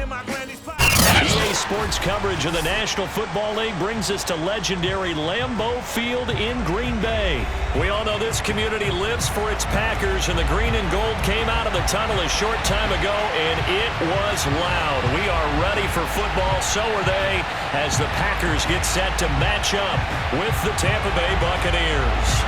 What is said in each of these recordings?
EA Sports coverage of the National Football League brings us to legendary Lambeau Field in Green Bay. We all know this community lives for its Packers, and the green and gold came out of the tunnel a short time ago, and it was loud. We are ready for football, so are they, as the Packers get set to match up with the Tampa Bay Buccaneers.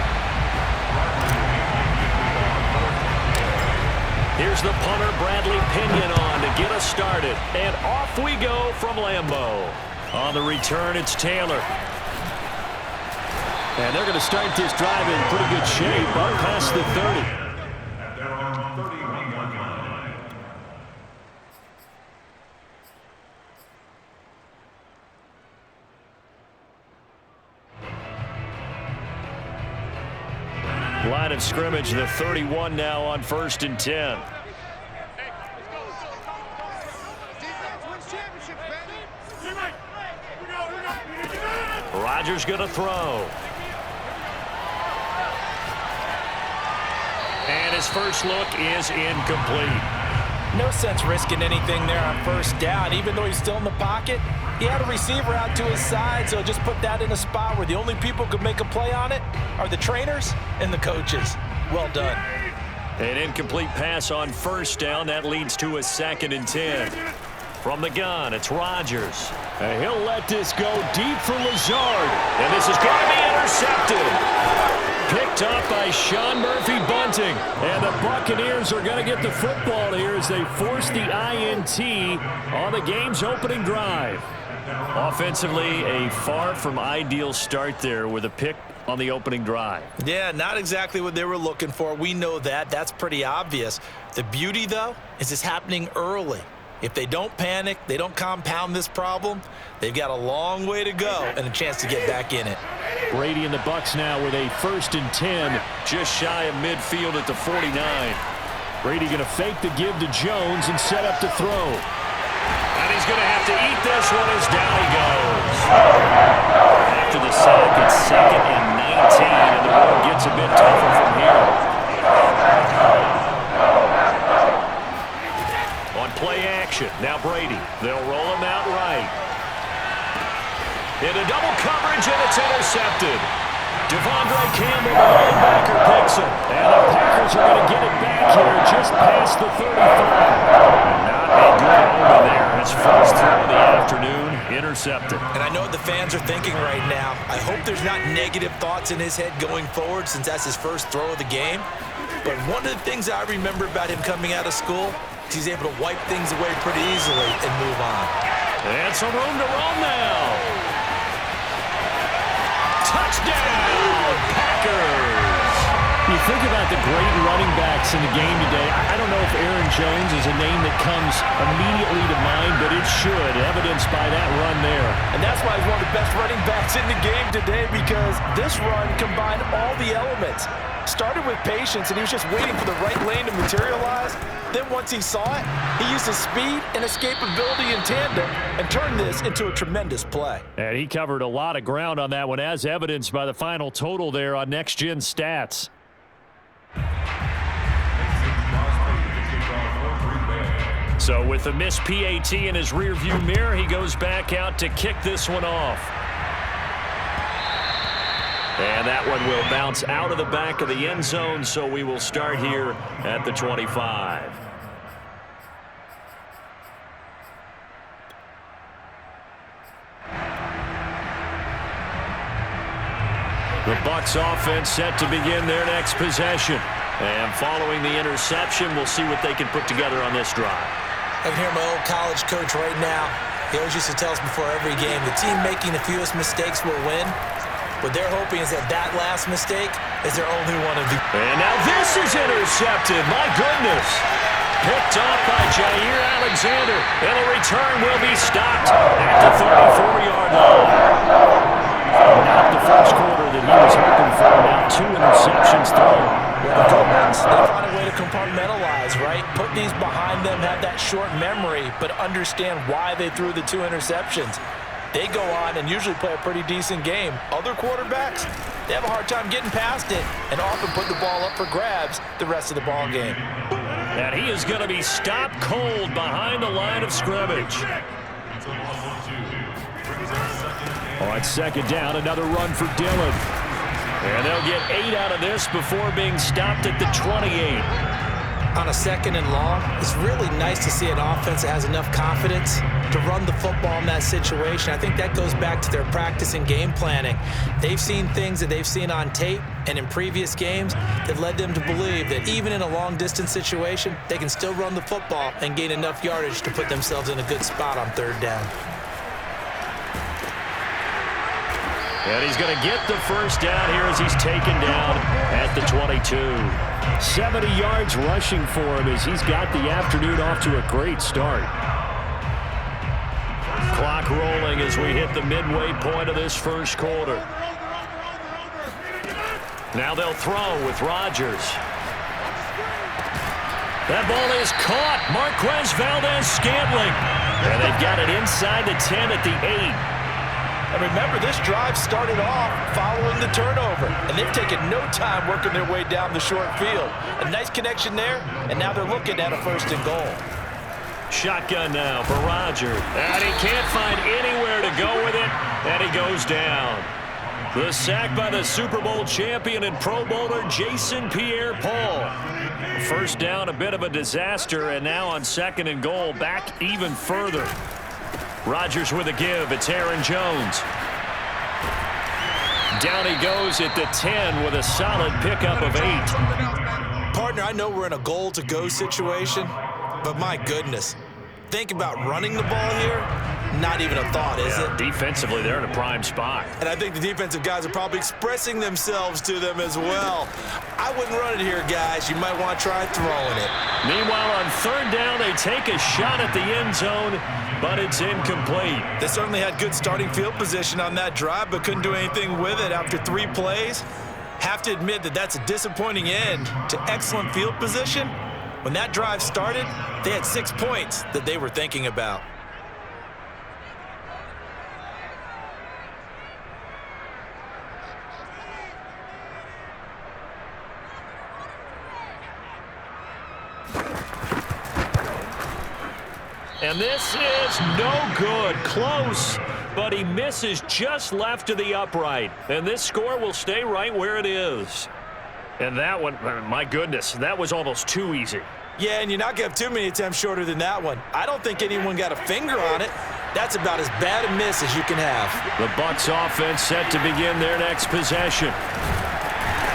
Here's the punter, Bradley Pinion, on to get us started. And off we go from Lambeau. On the return, it's Taylor. And they're going to start this drive in pretty good shape, up past the 30. Line of scrimmage, the 31 now on 1st and 10. Rodgers going to throw. And his first look is incomplete. No sense risking anything there on 1st down. Even though he's still in the pocket, he had a receiver out to his side, so just put that in a spot where the only people who could make a play on it are the trainers and the coaches. Well done. An incomplete pass on 1st down. That leads to a 2nd and 10. From the gun, it's Rodgers. And he'll let this go deep for Lazard. And this is going to be intercepted. Picked up by Sean Murphy-Bunting. And the Buccaneers are going to get the football here as they force the INT on the game's opening drive. Offensively, a far from ideal start there with a pick on the opening drive. Yeah, not exactly what they were looking for. We know that. That's pretty obvious. The beauty, though, is it's happening early. If they don't panic, they don't compound this problem, they've got a long way to go and a chance to get back in it. Brady and the Bucs now with a 1st and 10, just shy of midfield at the 49. Brady going to fake the give to Jones and set up to throw. And he's going to have to eat this one as down he goes. After the sack, it's 2nd and 19, and the road gets a bit tougher from here. On play action, now Brady. They'll roll him out right. Into double coverage, and it's intercepted. Devondre Campbell, the linebacker, picks him. And the Packers are going to get it back here just past the 35. Not a good omen there. His first throw of the afternoon, intercepted. And I know what the fans are thinking right now. I hope there's not negative thoughts in his head going forward since that's his first throw of the game. But one of the things I remember about him coming out of school is he's able to wipe things away pretty easily and move on. And some room to roam now. Touchdown, Packers! You think about the great running backs in the game today. I don't know if Aaron Jones is a name that comes immediately to mind, but it should, evidenced by that run there. And that's why he's one of the best running backs in the game today, because this run combined all the elements. Started with patience, and he was just waiting for the right lane to materialize. Then once he saw it, he used his speed and escapability in tandem and turned this into a tremendous play. And he covered a lot of ground on that one, as evidenced by the final total there on Next Gen Stats. So with the missed PAT in his rearview mirror, he goes back out to kick this one off. And that one will bounce out of the back of the end zone, so we will start here at the 25. The Bucs offense set to begin their next possession. And following the interception, we'll see what they can put together on this drive. I can hear my old college coach right now. He always used to tell us before every game, the team making the fewest mistakes will win. What they're hoping is that that last mistake is their only one of the... And now this is intercepted. My goodness. Picked off by Jair Alexander. And the return will be stopped at the 34-yard line. Not the first quarter that he was hoping for. Now 2 interceptions thrown. Well, the good ones, they find a way to compartmentalize, right? Put these behind them, have that short memory, but understand why they threw the 2 interceptions. They go on and usually play a pretty decent game. Other quarterbacks, they have a hard time getting past it and often put the ball up for grabs the rest of the ball game. And he is going to be stopped cold behind the line of scrimmage. On second down, another run for Dillon. And they'll get 8 out of this before being stopped at the 28. On a second and long, it's really nice to see an offense that has enough confidence to run the football in that situation. I think that goes back to their practice and game planning. They've seen things that they've seen on tape and in previous games that led them to believe that even in a long-distance situation, they can still run the football and gain enough yardage to put themselves in a good spot on third down. And he's going to get the first down here as he's taken down at the 22. 70 yards rushing for him as he's got the afternoon off to a great start. Clock rolling as we hit the midway point of this first quarter. Now they'll throw with Rodgers. That ball is caught. Marquez Valdez-Scantling. And they've got it inside the 10 at the 8. And remember, this drive started off following the turnover, and they've taken no time working their way down the short field. A nice connection there, and now they're looking at a first and goal. Shotgun now for Rodgers. And he can't find anywhere to go with it, and he goes down. The sack by the Super Bowl champion and Pro Bowler Jason Pierre-Paul. First down, a bit of a disaster, and now on second and goal, back even further. Rodgers with a give. It's Aaron Jones. Down he goes at the 10 with a solid pickup of 8. Partner, I know we're in a goal-to-go situation, but my goodness, think about running the ball here. Not even a thought, is it? Defensively, they're in a prime spot. And I think the defensive guys are probably expressing themselves to them as well. I wouldn't run it here, guys. You might want to try throwing it. Meanwhile, on third down, they take a shot at the end zone, but it's incomplete. They certainly had good starting field position on that drive, but couldn't do anything with it after 3 plays. Have to admit that that's a disappointing end to excellent field position. When that drive started, they had 6 points that they were thinking about. And this is no good. Close, but he misses just left of the upright. And this score will stay right where it is. And that one, my goodness, that was almost too easy. Yeah, and you're not going to have too many attempts shorter than that one. I don't think anyone got a finger on it. That's about as bad a miss as you can have. The Bucs offense set to begin their next possession.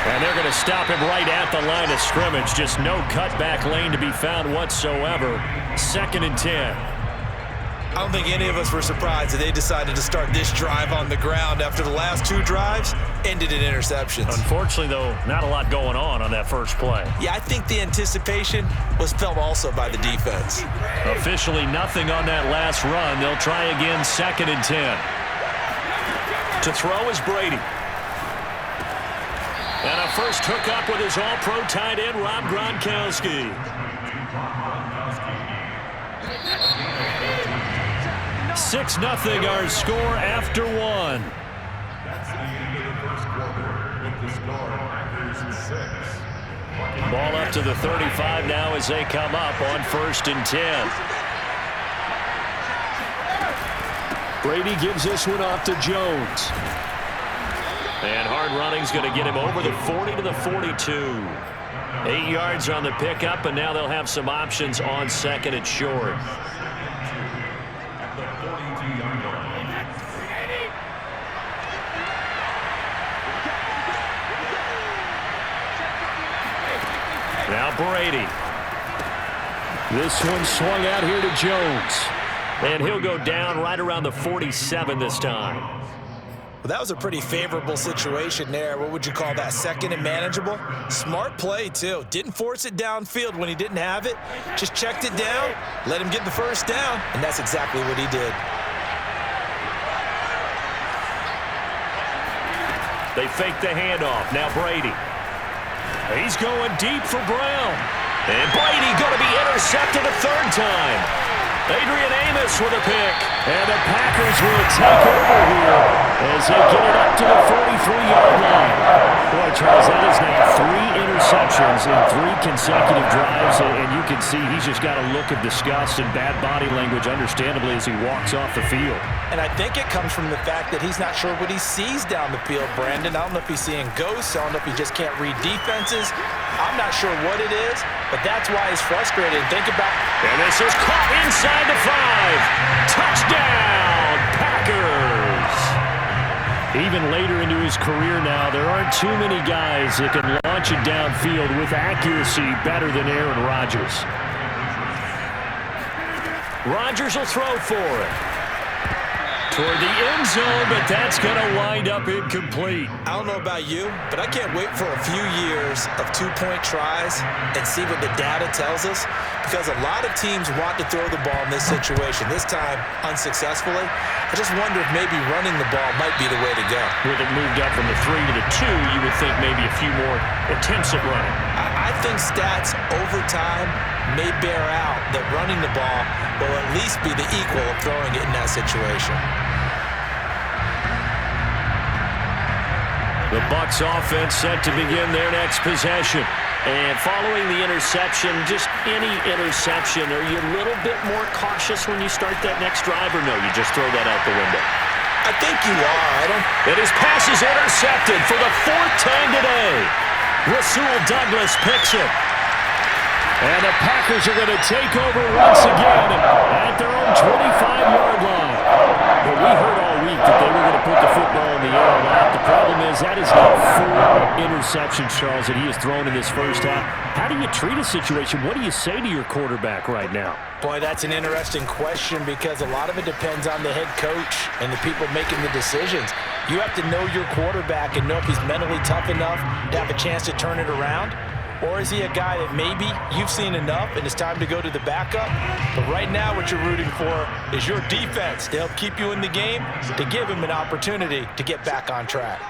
And they're going to stop him right at the line of scrimmage. Just no cutback lane to be found whatsoever. 2nd and 10. I don't think any of us were surprised that they decided to start this drive on the ground after the last 2 drives ended in interceptions. Unfortunately, though, not a lot going on that first play. Yeah, I think the anticipation was felt also by the defense. Officially nothing on that last run. They'll try again 2nd and 10. To throw is Brady. And a first hookup with his all-pro tight end, Rob Gronkowski. Six 0 our score after 1. Ball up to the 35 now as they come up on 1st and 10. Brady gives this one off to Jones. And hard running's going to get him over the 40 to the 42. 8 yards on the pickup, and now they'll have some options on 2nd and short. Now Brady. This one swung out here to Jones. And he'll go down right around the 47 this time. Well, that was a pretty favorable situation there. What would you call that? 2nd and manageable? Smart play, too. Didn't force it downfield when he didn't have it. Just checked it down, let him get the first down, and that's exactly what he did. They fake the handoff. Now Brady. He's going deep for Brown. And Brady going to be intercepted a 3rd time. Adrian Amos Jameis with a pick. And the Packers will take over here as they get it up to the 43-yard line. Boy, Charles, that is now 3 interceptions in 3 consecutive drives, and you can see he's just got a look of disgust and bad body language, understandably, as he walks off the field. And I think it comes from the fact that he's not sure what he sees down the field, Brandon. I don't know if he's seeing ghosts. I don't know if he just can't read defenses. I'm not sure what it is, but that's why he's frustrated. Think about it. And this is caught inside the 5. Touchdown, Packers! Even later into his career now, there aren't too many guys that can launch it downfield with accuracy better than Aaron Rodgers. Rodgers will throw for it. Toward the end zone, but that's going to wind up incomplete. I don't know about you, but I can't wait for a few years of 2-point tries and see what the data tells us, because a lot of teams want to throw the ball in this situation, this time unsuccessfully. I just wonder if maybe running the ball might be the way to go. With it moved up from the 3 to the 2, you would think maybe a few more attempts at running. I think stats over time may bear out that running the ball will at least be the equal of throwing it in that situation. The Bucs offense set to begin their next possession. And following the interception, just any interception, are you a little bit more cautious when you start that next drive, or no, you just throw that out the window? I think you are. And his pass is intercepted for the 4th time today. Rasul Douglas picks it. And the Packers are going to take over once again at their own 25-yard line. But we heard all week that they were going to put the football in the air a lot. The problem is that is now 4 interceptions, Charles, that he has thrown in this first half. How do you treat a situation? What do you say to your quarterback right now? Boy, that's an interesting question, because a lot of it depends on the head coach and the people making the decisions. You have to know your quarterback and know if he's mentally tough enough to have a chance to turn it around. Or is he a guy that maybe you've seen enough and it's time to go to the backup? But right now what you're rooting for is your defense to help keep you in the game, to give him an opportunity to get back on track.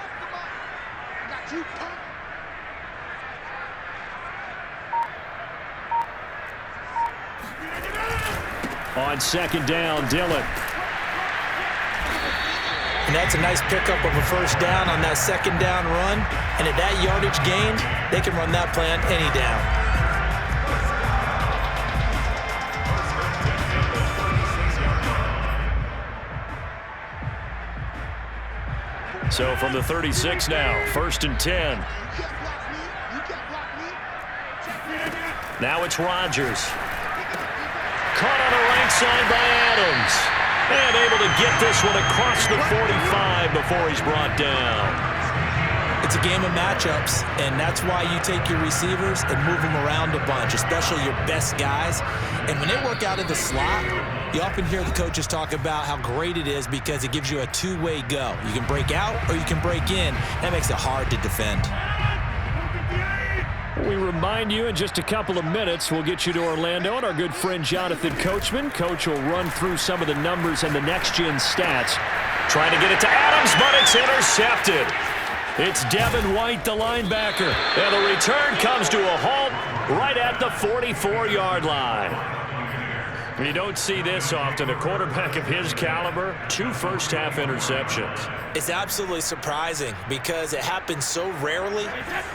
On 2nd down, Dillon. And that's a nice pickup of a first down on that 2nd down run. And at that yardage gained, they can run that play on any down. So from the 36 now, 1st and 10. Now it's Rodgers. Caught on the right side by Adams. And able to get this one across the 45 before he's brought down. It's a game of matchups, and that's why you take your receivers and move them around a bunch, especially your best guys. And when they work out of the slot, you often hear the coaches talk about how great it is because it gives you a two-way go. You can break out or you can break in. That makes it hard to defend. We remind you in just a couple of minutes, we'll get you to Orlando and our good friend Jonathan Coachman. Coach will run through some of the numbers and the next-gen stats. Trying to get it to Adams, but it's intercepted. It's Devin White, the linebacker. And the return comes to a halt right at the 44-yard line. You don't see this often. A quarterback of his caliber, 2 first-half interceptions. It's absolutely surprising because it happens so rarely.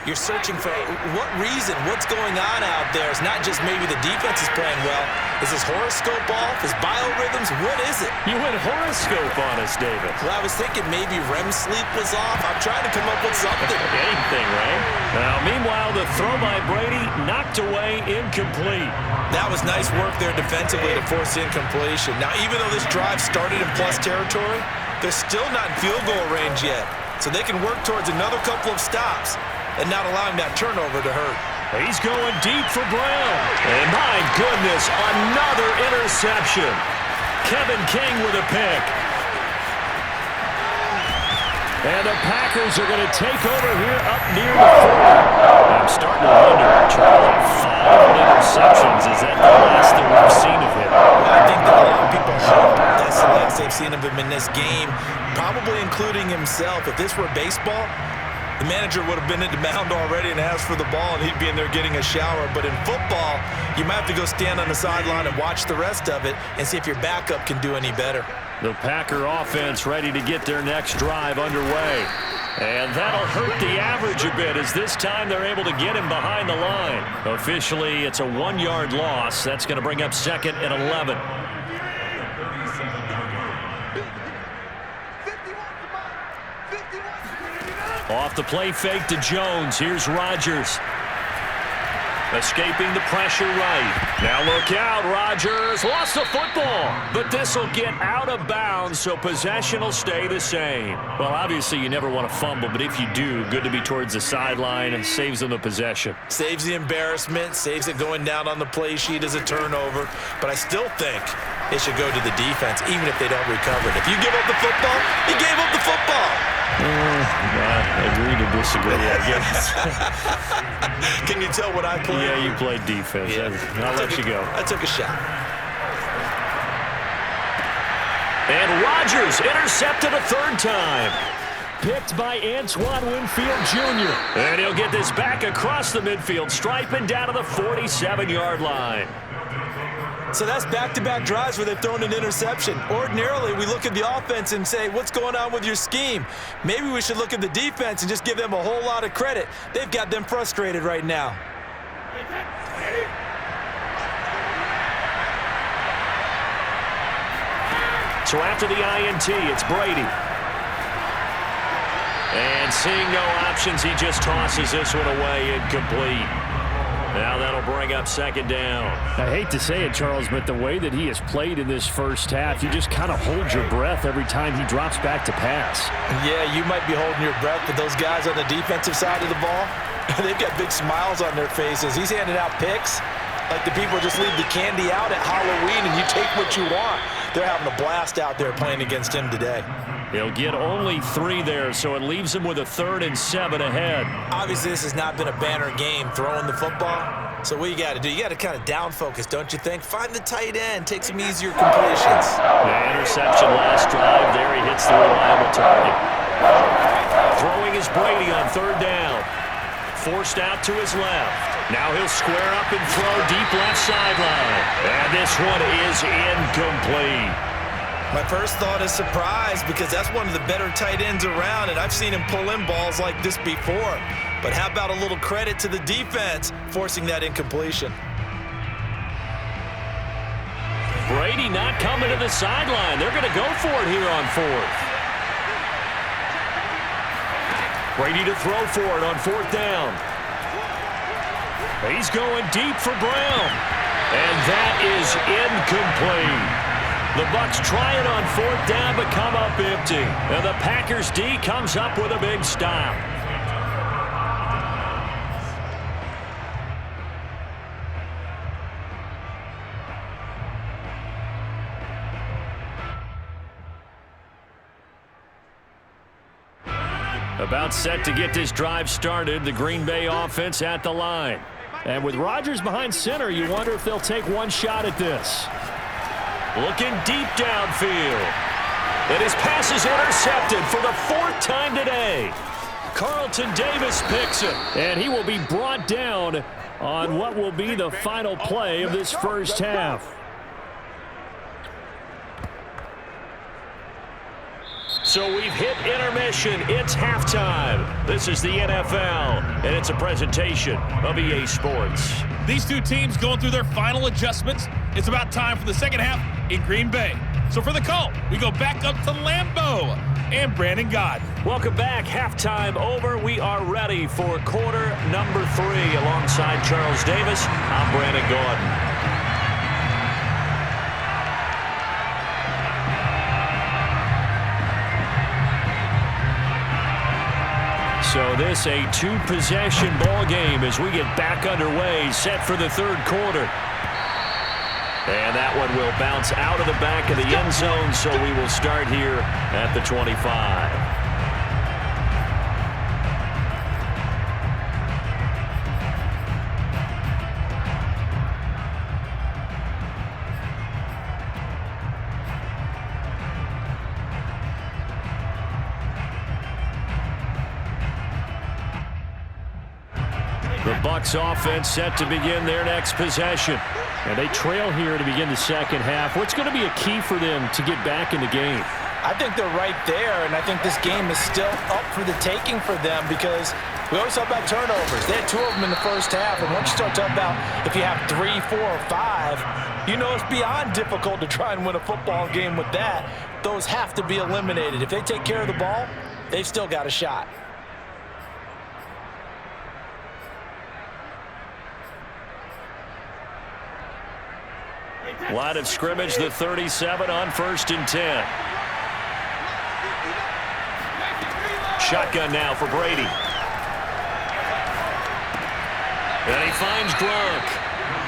You're searching for what reason, what's going on out there. It's not just maybe the defense is playing well. Is his horoscope off? His biorhythms? What is it? You went horoscope on us, David. Well, I was thinking maybe REM sleep was off. I'm trying to come up with something. Anything, right? Now, meanwhile, the throw by Brady knocked away, incomplete. That was nice work there defensively to force incompletion. Now, even though this drive started in plus territory, they're still not in field goal range yet. So they can work towards another couple of stops and not allowing that turnover to hurt. He's going deep for Brown. And my goodness, another interception. Kevin King with a pick. And the Packers are going to take over here up near the 40. I'm starting to wonder, Charlie, 5 interceptions. Is that the last that we've seen of him? I think that a lot of people hope that's the last they've seen of him in this game, probably including himself. If this were baseball, The manager would have been at the mound already and asked for the ball, and he'd be in there getting a shower. But in football, you might have to go stand on the sideline and watch the rest of it and see if your backup can do any better. The Packer offense ready to get their next drive underway. And that'll hurt the average a bit as this time they're able to get him behind the line. Officially, it's a 1-yard loss. That's going to bring up 2nd and 11. Off the play fake to Jones. Here's Rodgers. Escaping the pressure right. Now look out. Rodgers lost the football. But this will get out of bounds, so possession will stay the same. Well, obviously you never want to fumble, but if you do, good to be towards the sideline and saves them the possession. Saves the embarrassment, saves it going down on the play sheet as a turnover. But I still think it should go to the defense, even if they don't recover it. If you give up the football, you gave up the football. I agree to disagree, I guess. Can you tell what I played? Yeah, you played defense. Yeah. I'll let you go. I took a shot. And Rodgers intercepted a 3rd time. Picked by Antoine Winfield Jr. And he'll get this back across the midfield stripe and down to the 47-yard line. So that's back-to-back drives where they've thrown an interception. Ordinarily, we look at the offense and say, what's going on with your scheme? Maybe we should look at the defense and just give them a whole lot of credit. They've got them frustrated right now. So after the INT, it's Brady. And seeing no options, he just tosses this one away incomplete. Now that'll bring up 2nd down. I hate to say it, Charles, but the way that he has played in this first half, you just kind of hold your breath every time he drops back to pass. Yeah, you might be holding your breath, but those guys on the defensive side of the ball, they've got big smiles on their faces. He's handing out picks like the people just leave the candy out at Halloween and you take what you want. They're having a blast out there playing against him today. He'll get only 3 there, so it leaves him with a 3rd and 7 ahead. Obviously, this has not been a banner game throwing the football. So what you got to do, you got to kind of down focus, don't you think? Find the tight end, take some easier completions. The interception last drive there. He hits the reliable target. Throwing is Brady on 3rd down. Forced out to his left. Now he'll square up and throw deep left sideline. And this one is incomplete. My first thought is surprise because that's one of the better tight ends around, and I've seen him pull in balls like this before. But how about a little credit to the defense forcing that incompletion? Brady not coming to the sideline. They're going to go for it here on 4th. Brady to throw for it on 4th down. He's going deep for Brown. And that is incomplete. The Bucs try it on 4th down, but come up empty. And the Packers D comes up with a big stop. About set to get this drive started. The Green Bay offense at the line. And with Rodgers behind center, you wonder if they'll take one shot at this. Looking deep downfield. And his pass is intercepted for the 4th time today. Carlton Davis picks it. And he will be brought down on what will be the final play of this first half. So we've hit intermission. It's halftime. This is the NFL, and it's a presentation of EA Sports. These two teams going through their final adjustments. It's about time for the second half in Green Bay. So for the call, we go back up to Lambeau and Brandon Gaudin. Welcome back. Halftime over. We are ready for quarter number 3. Alongside Charles Davis, I'm Brandon Gaudin. So this a 2-possession ball game as we get back underway, set for the 3rd quarter. And that one will bounce out of the back of the end zone, so we will start here at the 25. Bucs offense set to begin their next possession. And they trail here to begin the second half. What's going to be a key for them to get back in the game? I think they're right there, and I think this game is still up for the taking for them because we always talk about turnovers. They had 2 of them in the first half, and once you start talking about if you have 3, 4, or 5, you know it's beyond difficult to try and win a football game with that. Those have to be eliminated. If they take care of the ball, they've still got a shot. Line of scrimmage, the 37 on 1st and 10. Shotgun now for Brady. And he finds Gronk.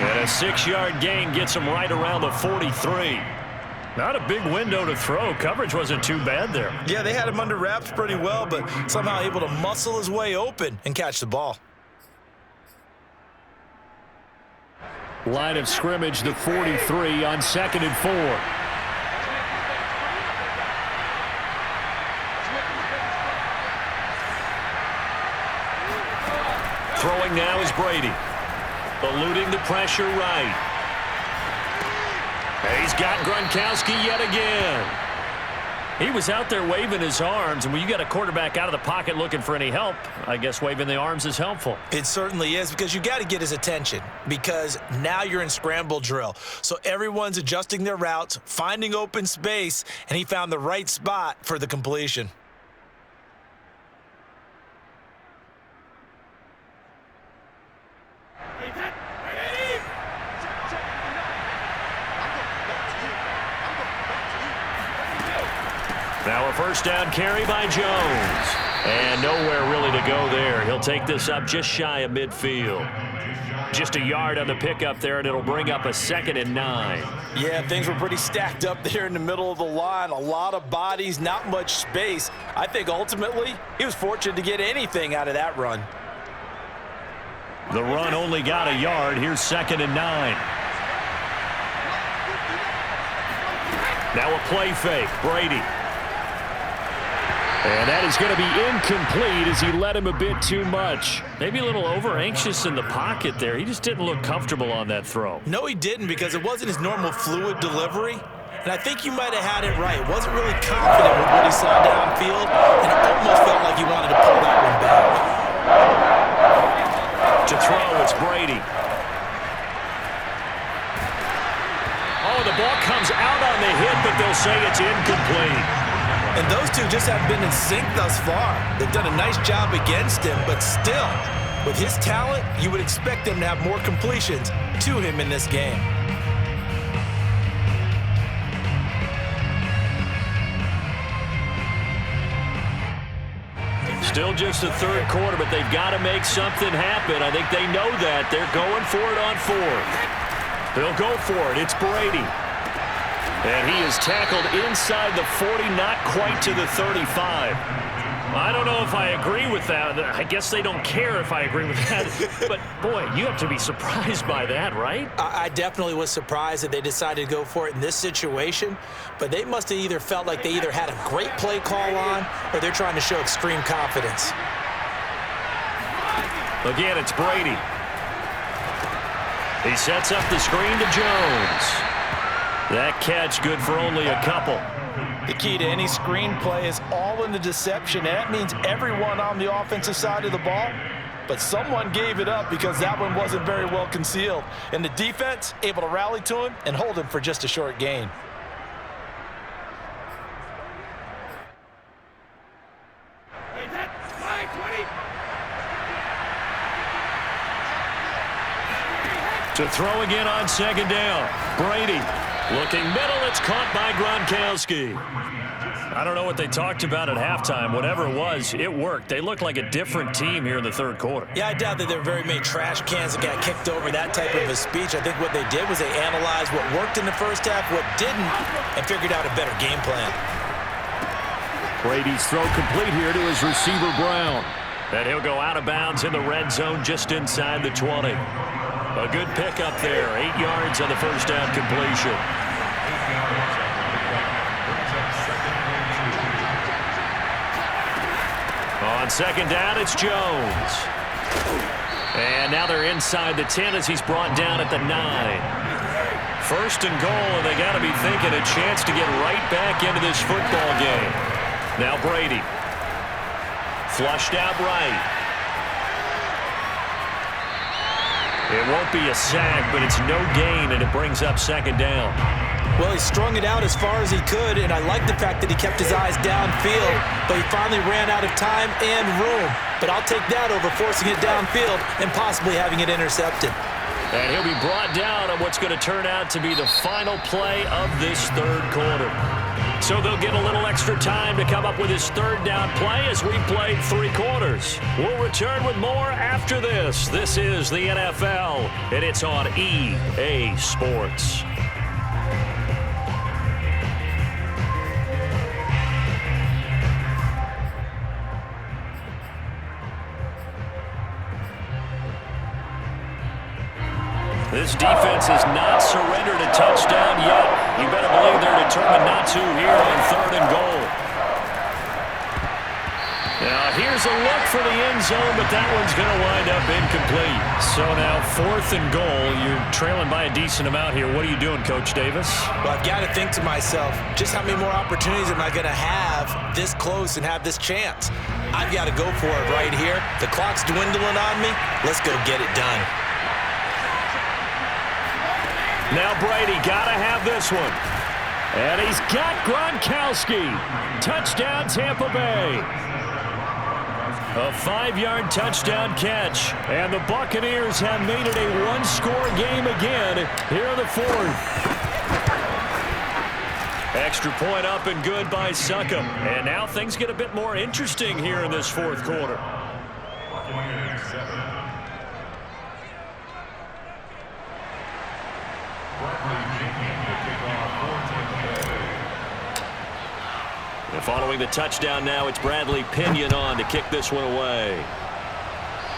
And a 6-yard gain gets him right around the 43. Not a big window to throw. Coverage wasn't too bad there. Yeah, they had him under wraps pretty well, but somehow able to muscle his way open and catch the ball. Line of scrimmage, the 43 on 2nd and 4. Throwing now is Brady. Eluding the pressure right. And he's got Gronkowski yet again. He was out there waving his arms, and when you got a quarterback out of the pocket looking for any help, I guess waving the arms is helpful. It certainly is, because you got to get his attention, because now you're in scramble drill. So everyone's adjusting their routes, finding open space, and he found the right spot for the completion. Now a first down carry by Jones. And nowhere really to go there. He'll take this up just shy of midfield. Just a yard on the pickup there, and it'll bring up a 2nd and 9. Yeah, things were pretty stacked up there in the middle of the line. A lot of bodies, not much space. I think ultimately he was fortunate to get anything out of that run. The run only got a yard. Here's 2nd and 9. Now a play fake. Brady. And that is going to be incomplete as he led him a bit too much. Maybe a little over-anxious in the pocket there. He just didn't look comfortable on that throw. No, he didn't, because it wasn't his normal fluid delivery. And I think you might have had it right. Wasn't really confident with what he saw downfield, and it almost felt like he wanted to pull that one back. To throw, it's Brady. Oh, the ball comes out on the hit, but they'll say it's incomplete. And those two just haven't been in sync thus far. They've done a nice job against him, but still, with his talent, you would expect them to have more completions to him in this game. Still just the 3rd quarter, but they've got to make something happen. I think they know that. They're going for it on 4th. They'll go for it. It's Brady. And he is tackled inside the 40, not quite to the 35. I don't know if I agree with that. I guess they don't care if I agree with that. But, boy, you have to be surprised by that, right? I definitely was surprised that they decided to go for it in this situation. But they must have either felt like they either had a great play call on or they're trying to show extreme confidence. Again, it's Brady. He sets up the screen to Jones. That catch good for only a couple. The key to any screenplay is all in the deception. And that means everyone on the offensive side of the ball. But someone gave it up because that one wasn't very well concealed. And the defense able to rally to him and hold him for just a short gain. To throw again on 2nd down. Brady. Looking middle, it's caught by Gronkowski. I don't know what they talked about at halftime. Whatever it was, it worked. They looked like a different team here in the 3rd quarter. Yeah, I doubt that there were very many trash cans that got kicked over, that type of a speech. I think what they did was they analyzed what worked in the first half, what didn't, and figured out a better game plan. Brady's throw complete here to his receiver, Brown. And he'll go out of bounds in the red zone just inside the 20. A good pickup there, 8 yards on the first down completion. On 2nd down, it's Jones. And now they're inside the 10 as he's brought down at the 9. First and goal, and they got to be thinking a chance to get right back into this football game. Now Brady. Flushed out right. It won't be a sack, but it's no gain, and it brings up second down. Well, he strung it out as far as he could, and I like the fact that he kept his eyes downfield, but he finally ran out of time and room. But I'll take that over forcing it downfield and possibly having it intercepted. And he'll be brought down on what's going to turn out to be the final play of this third quarter. So they'll get a little extra time to come up with his third down play as we played 3 quarters. We'll return with more after this. This is the NFL, and it's on EA Sports. This defense has not surrendered a touchdown yet. You better believe they're determined not to here on 3rd and goal. Now, here's a look for the end zone, but that one's going to wind up incomplete. So now 4th and goal. You're trailing by a decent amount here. What are you doing, Coach Davis? Well, I've got to think to myself, just how many more opportunities am I going to have this close and have this chance? I've got to go for it right here. The clock's dwindling on me. Let's go get it done. Now Brady got to have this one. And he's got Gronkowski. Touchdown, Tampa Bay. A 5-yard touchdown catch. And the Buccaneers have made it a one-score game again here in the 4th. Extra point up and good by Succop. And now things get a bit more interesting here in this 4th quarter. And following the touchdown now, it's Bradley Pinion on to kick this one away.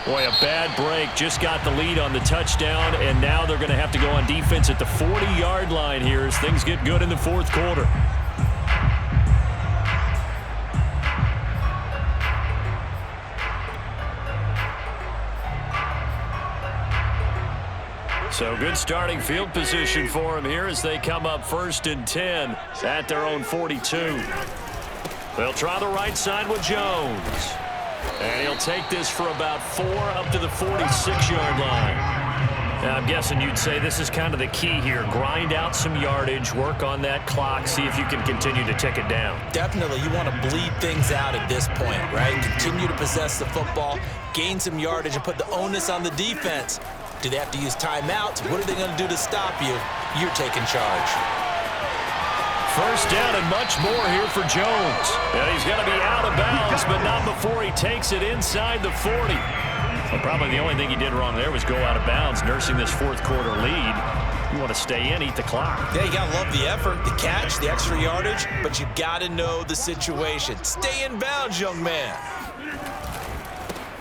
Boy, a bad break. Just got the lead on the touchdown, and now they're going to have to go on defense at the 40-yard line here as things get good in the 4th quarter. So good starting field position for them here as they come up 1st and 10 at their own 42. They'll try the right side with Jones. And he'll take this for about 4 up to the 46-yard line. Now, I'm guessing you'd say this is kind of the key here. Grind out some yardage, work on that clock, see if you can continue to tick it down. Definitely. You want to bleed things out at this point, right? Continue to possess the football, gain some yardage, and put the onus on the defense. Do they have to use timeouts? What are they going to do to stop you? You're taking charge. First down and much more here for Jones. And he's going to be out of bounds, but not before he takes it inside the 40. Well, probably the only thing he did wrong there was go out of bounds, nursing this 4th quarter lead. You want to stay in, eat the clock. Yeah, you got to love the effort, the catch, the extra yardage, but you got to know the situation. Stay in bounds, young man.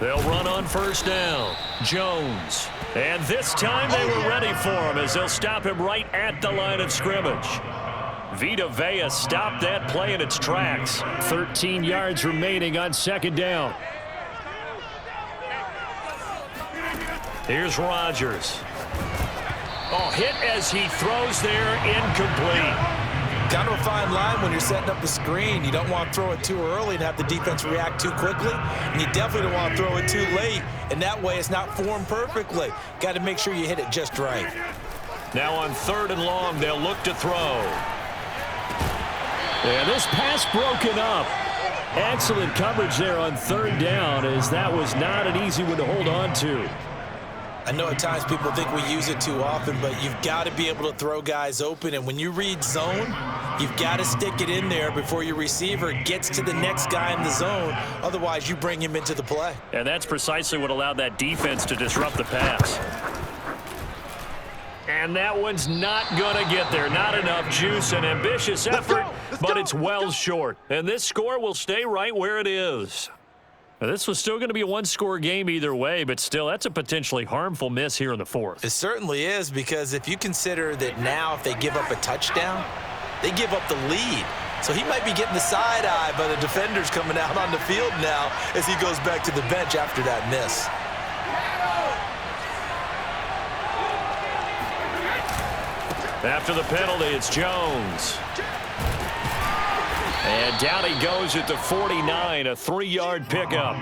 They'll run on first down. Jones. And this time they were ready for him as they'll stop him right at the line of scrimmage. Vita Vea stopped that play in its tracks. 13 yards remaining on 2nd down. Here's Rodgers. Oh, hit as he throws there, incomplete. Kind of a fine line when you're setting up a screen. You don't want to throw it too early and have the defense react too quickly. And you definitely don't want to throw it too late. And that way it's not formed perfectly. Got to make sure you hit it just right. Now on 3rd and long, they'll look to throw. And this pass broken up. Excellent coverage there on 3rd down as that was not an easy one to hold on to. I know at times people think we use it too often, but you've got to be able to throw guys open. And when you read zone, you've got to stick it in there before your receiver gets to the next guy in the zone. Otherwise, you bring him into the play. And that's precisely what allowed that defense to disrupt the pass. And that one's not going to get there. Not enough juice, an ambitious effort, but it's well short. And this score will stay right where it is. Now, this was still going to be a one-score game either way, but still, that's a potentially harmful miss here in the 4th. It certainly is, because if you consider that now if they give up a touchdown, they give up the lead. So he might be getting the side eye by the defenders coming out on the field now as he goes back to the bench after that miss. After the penalty, it's Jones. And down he goes at the 49, a 3-yard pickup.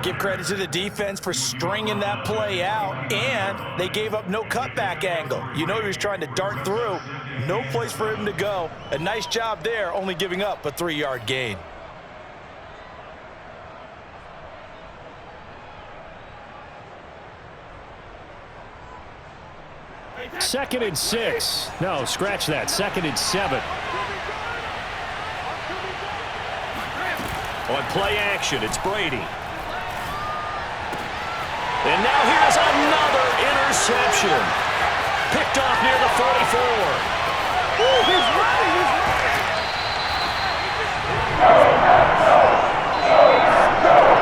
Give credit to the defense for stringing that play out, and they gave up no cutback angle. You know he was trying to dart through. No place for him to go. A nice job there, only giving up a 3-yard gain. Second and 6. No, scratch that. Second and 7. On play action, it's Brady. And now here's another interception. Picked off near the 44. Ooh, he's running.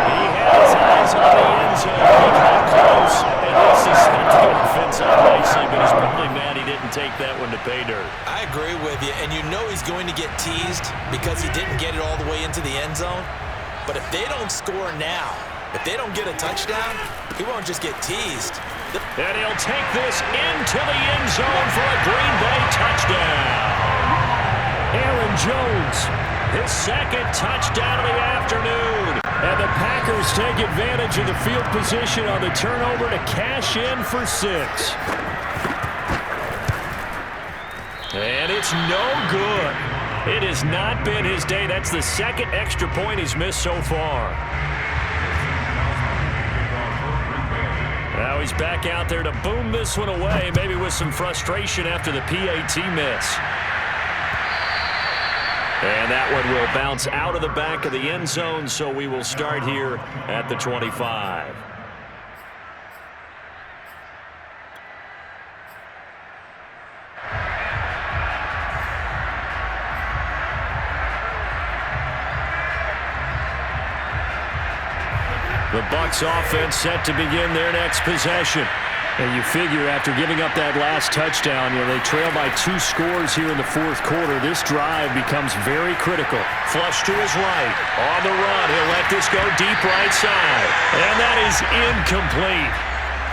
He had his eyes on the end zone. He got close, and he suspended the offense up nicely, but he's probably mad he didn't take that one to pay dirt. I agree with you, and you know he's going to get teased because he didn't get it all the way into the end zone. But if they don't score now, if they don't get a touchdown, he won't just get teased. And he'll take this into the end zone for a Green Bay touchdown. Aaron Jones, his second touchdown of the afternoon. And the Packers take advantage of the field position on the turnover to cash in for 6. And it's no good. It has not been his day. That's the second extra point he's missed so far. Now he's back out there to boom this one away, maybe with some frustration after the PAT miss. And that one will bounce out of the back of the end zone, so we will start here at the 25. The Bucs offense set to begin their next possession. And you figure after giving up that last touchdown, they trail by 2 scores here in the 4th quarter. This drive becomes very critical. Flush to his right. On the run, he'll let this go deep right side. And that is incomplete.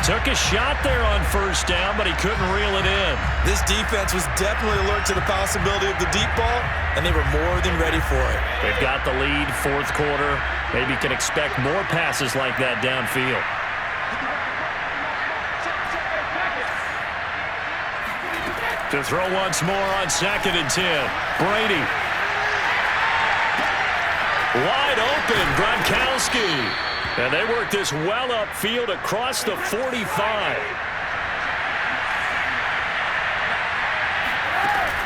Took a shot there on first down, but he couldn't reel it in. This defense was definitely alert to the possibility of the deep ball, and they were more than ready for it. They've got the lead, 4th quarter. Maybe can expect more passes like that downfield. To throw once more on 2nd and 10. Brady. Wide open, Gronkowski. And they work this well upfield across the 45.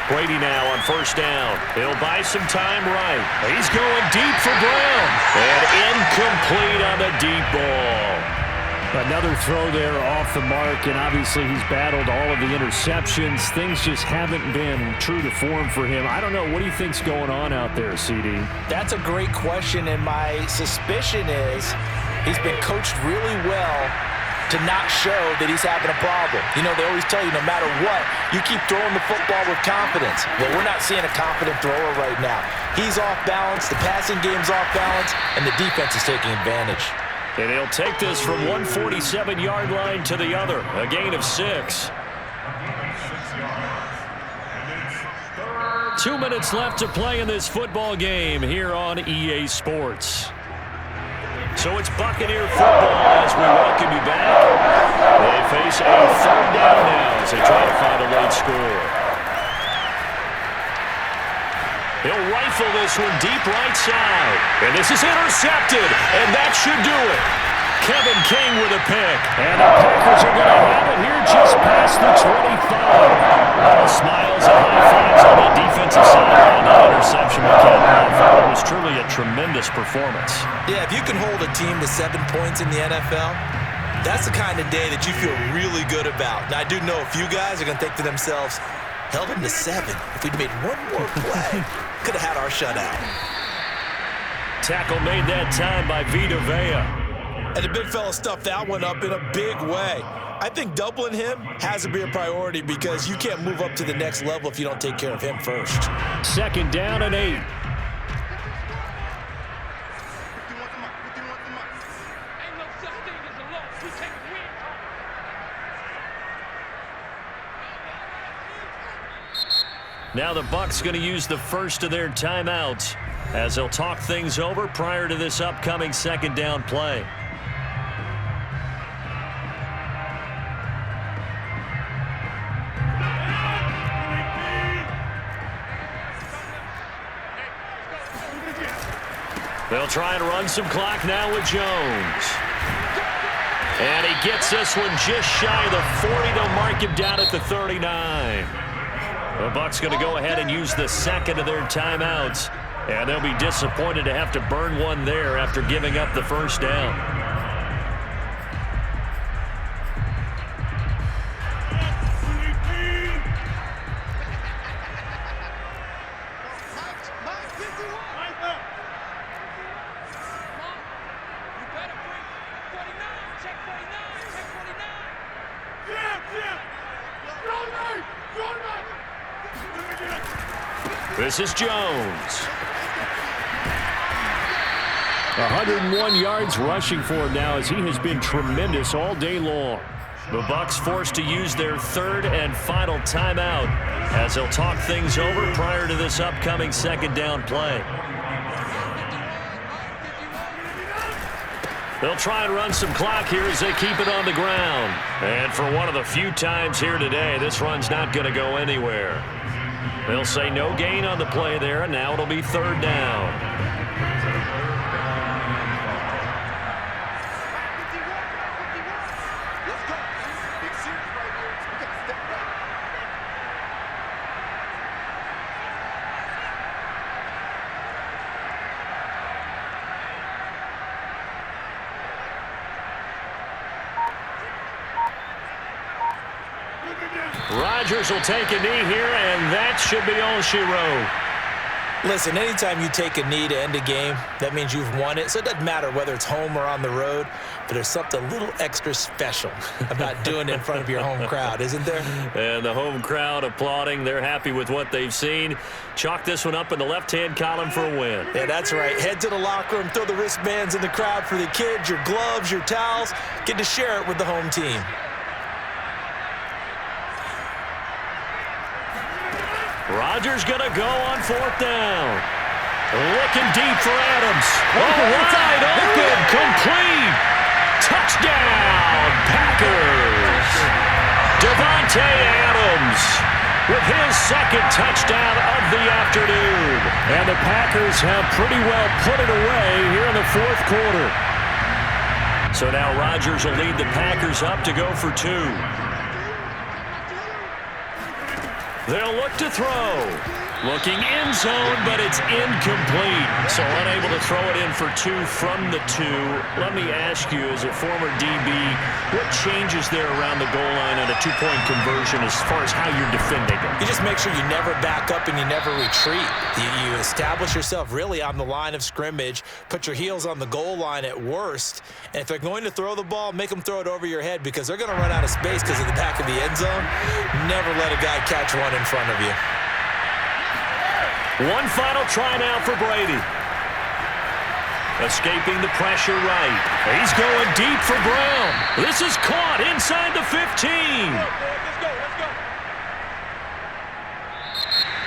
Brady now on first down. He'll buy some time right. He's going deep for Brown. And incomplete on the deep ball. Another throw there off the mark, and obviously he's battled all of the interceptions. Things just haven't been true to form for him. I don't know. What do you think's going on out there, CD? That's a great question, and my suspicion is he's been coached really well to not show that he's having a problem. You know, they always tell you no matter what, you keep throwing the football with confidence. Well, we're not seeing a confident thrower right now. He's off balance, the passing game's off balance, and the defense is taking advantage. And he'll take this from 147-yard line to the other, a gain of 6. 2 minutes left to play in this football game here on EA Sports. So it's Buccaneer football as we welcome you back. They face a 3rd down now as they try to find a late score. He'll rifle this one deep right side. And this is intercepted, and that should do it. Kevin King with a pick. And the Packers are going to have it here just past the 25. Smiles and high fives on the defensive side. That interception we can't laugh. It was truly a tremendous performance. Yeah, if you can hold a team to 7 points in the NFL, that's the kind of day that you feel really good about. Now, I do know a few guys are going to think to themselves, held them to 7. If we'd made one more play, could have had our shutout. Tackle made that time by Vita Vea. And the big fella stuffed that one up in a big way. I think doubling him has to be a priority because you can't move up to the next level if you don't take care of him first. 2nd down and 8. Now the Bucs going to use the first of their timeouts as they'll talk things over prior to this upcoming second down play. They'll try and run some clock now with Jones. And he gets this one just shy of the 40. They'll mark him down at the 39. The Bucs going to go ahead and use the second of their timeouts. And they'll be disappointed to have to burn one there after giving up the first down. This is Jones. 101 yards rushing for him now as he has been tremendous all day long. The Bucs forced to use their third and final timeout as they'll talk things over prior to this upcoming second down play. They'll try and run some clock here as they keep it on the ground. And for one of the few times here today, this run's not going to go anywhere. They'll say no gain on the play there, and now it'll be third down. Rodgers will take a knee here, and that should be all she wrote. Listen, anytime you take a knee to end a game, that means you've won it. So it doesn't matter whether it's home or on the road, but there's something a little extra special about doing it in front of your home crowd, isn't there? And the home crowd applauding. They're happy with what they've seen. Chalk this one up in the left-hand column for a win. Yeah, that's right. Head to the locker room, throw the wristbands in the crowd for the kids, your gloves, your towels. Get to share it with the home team. Rodgers going to go on fourth down. Looking deep for Adams. Wide open, complete. Touchdown, Packers. Davante Adams with his second touchdown of the afternoon. And the Packers have pretty well put it away here in the fourth quarter. So now Rodgers will lead the Packers up to go for two. They'll look to throw. Looking end zone, but it's incomplete. So unable to throw it in for two from the two. Let me ask you, as a former DB, what changes there around the goal line on a two-point conversion as far as how you're defending it? You just make sure you never back up and you never retreat. You establish yourself really on the line of scrimmage, put your heels on the goal line at worst, and if they're going to throw the ball, make them throw it over your head because they're going to run out of space because of the back of the end zone. Never let a guy catch one in front of you. One final try now for Brady. Escaping the pressure right. He's going deep for Brown. This is caught inside the 15.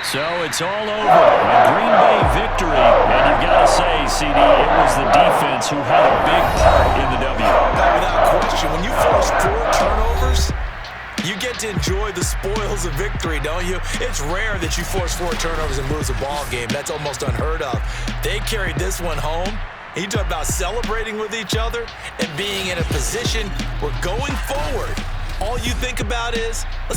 So it's all over. A Green Bay victory. And you've got to say, CD, it was the defense who had a big part in the W. Without question, when you force 4 turnovers, you get to enjoy the spoils of victory, don't you? It's rare that you force 4 turnovers and lose a ball game. That's almost unheard of. They carried this one home. He talked about celebrating with each other and being in a position where going forward, all you think about is, let's